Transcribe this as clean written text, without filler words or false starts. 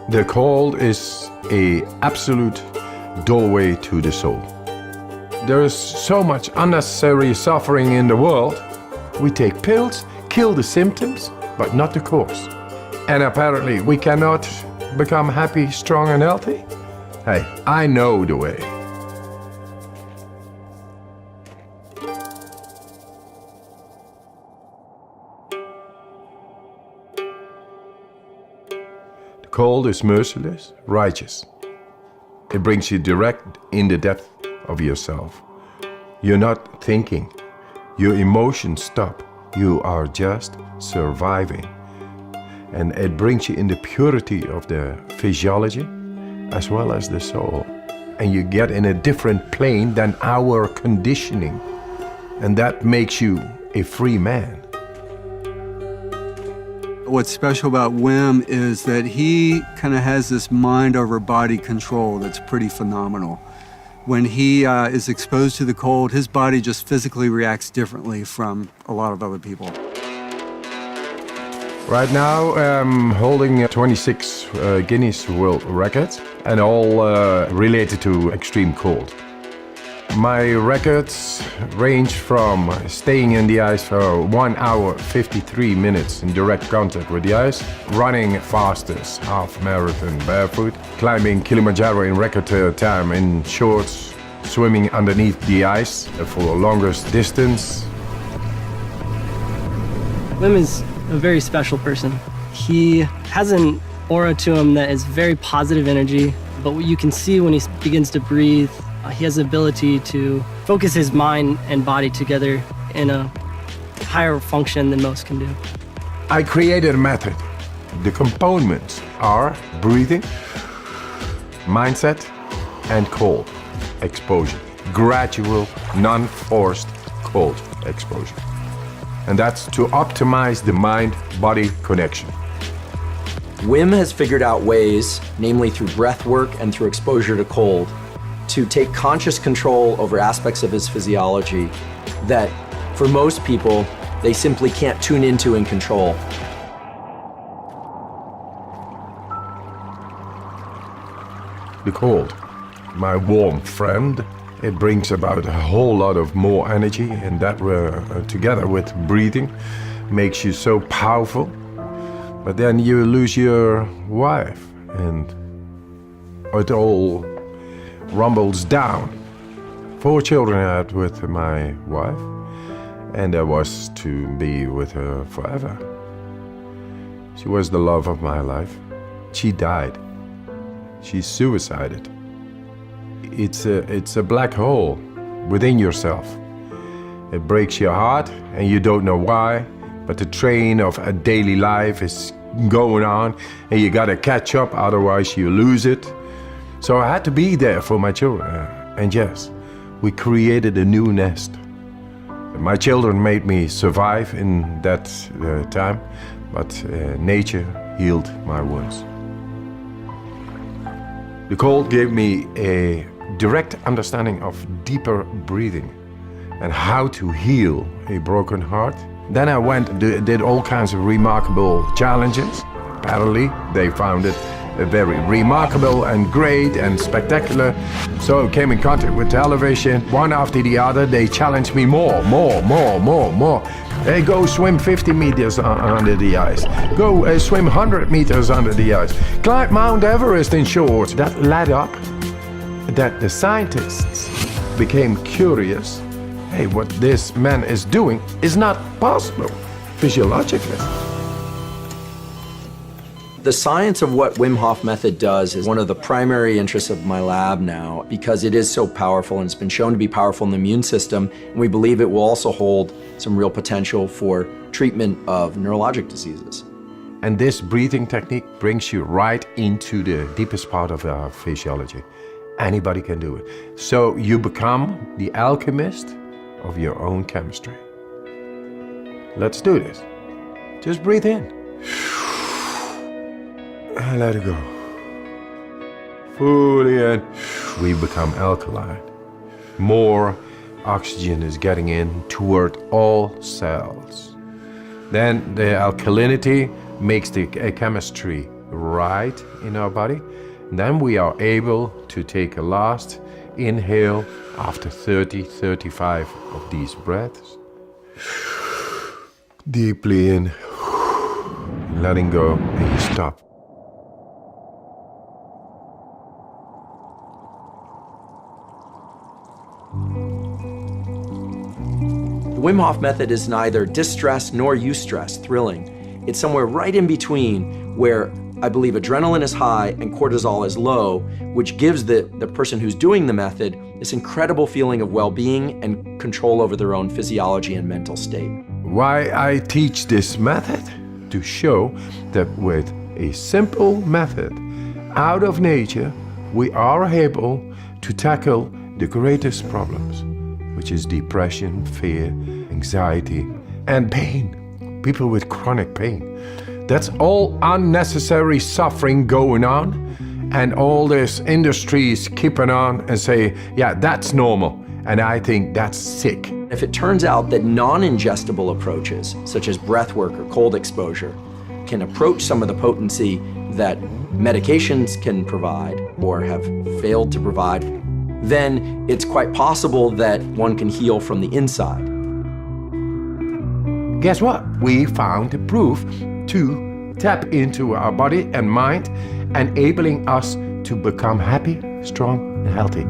The cold is an absolute doorway to the soul. There is so much unnecessary suffering in the world. We take pills, kill the symptoms, but not the cause. And apparently we cannot become happy, strong and healthy? Hey, I know the way. The cold is merciless, righteous. It brings you direct in the depth of yourself. You're not thinking. Your emotions stop. You are just surviving. And it brings you in the purity of the physiology as well as the soul. And you get in a different plane than our conditioning. And that makes you a free man. What's special about Wim is that he kind of has this mind over body control that's pretty phenomenal. When he is exposed to the cold, his body just physically reacts differently from a lot of other people. Right now, I'm holding 26 Guinness World Records, and all related to extreme cold. My records range from staying in the ice for 1 hour 53 minutes in direct contact with the ice, running fastest half marathon barefoot, climbing Kilimanjaro in record time in shorts, swimming underneath the ice for the longest distance. Wim is a very special person. He has an aura to him that is very positive energy, but what you can see when he begins to breathe, he has the ability to focus his mind and body together in a higher function than most can do. I created a method. The components are breathing, mindset, and cold exposure. Gradual, non-forced cold exposure. And that's to optimize the mind-body connection. Wim has figured out ways, namely through breath work and through exposure to cold, to take conscious control over aspects of his physiology that, for most people, they simply can't tune into and control. The cold, my warm friend, it brings about a whole lot of more energy, and that together with breathing makes you so powerful. But then you lose your wife and it all rumbles down. 4 children I had with my wife, and I was to be with her forever. She was the love of my life. She died. She suicided. It's a black hole within yourself. It breaks your heart and you don't know why, but the train of a daily life is going on and you gotta catch up, otherwise you lose it. So I had to be there for my children. And yes, we created a new nest. My children made me survive in that time, but nature healed my wounds. The cold gave me a direct understanding of deeper breathing and how to heal a broken heart. Then I went and did all kinds of remarkable challenges. Apparently, they found it very remarkable and great and spectacular. So I came in contact with television. One after the other, they challenged me more. Hey, go swim 50 meters under the ice. Go swim 100 meters under the ice. Climb Mount Everest in shorts. That led up that the scientists became curious. Hey, what this man is doing is not possible physiologically. The science of what Wim Hof Method does is one of the primary interests of my lab now because it is so powerful and it's been shown to be powerful in the immune system, and we believe it will also hold some real potential for treatment of neurologic diseases. And this breathing technique brings you right into the deepest part of our physiology. Anybody can do it. So you become the alchemist of your own chemistry. Let's do this. Just breathe in. And let it go. Fully in. We become alkaline. More oxygen is getting in toward all cells. Then the alkalinity makes the chemistry right in our body. Then we are able to take a last inhale after 35 of these breaths. Deeply in, letting go, and you stop. The Wim Hof Method is neither distress nor eustress, thrilling. It's somewhere right in between where I believe adrenaline is high and cortisol is low, which gives the person who's doing the method this incredible feeling of well-being and control over their own physiology and mental state. Why I teach this method? To show that with a simple method out of nature, we are able to tackle the greatest problems, which is depression, fear, anxiety, and pain. People with chronic pain. That's all unnecessary suffering going on, and all this industries keeping on and say, yeah, that's normal, and I think that's sick. If it turns out that non-ingestible approaches, such as breath work or cold exposure, can approach some of the potency that medications can provide or have failed to provide, then it's quite possible that one can heal from the inside. Guess what? We found the proof to tap into our body and mind, enabling us to become happy, strong, and healthy.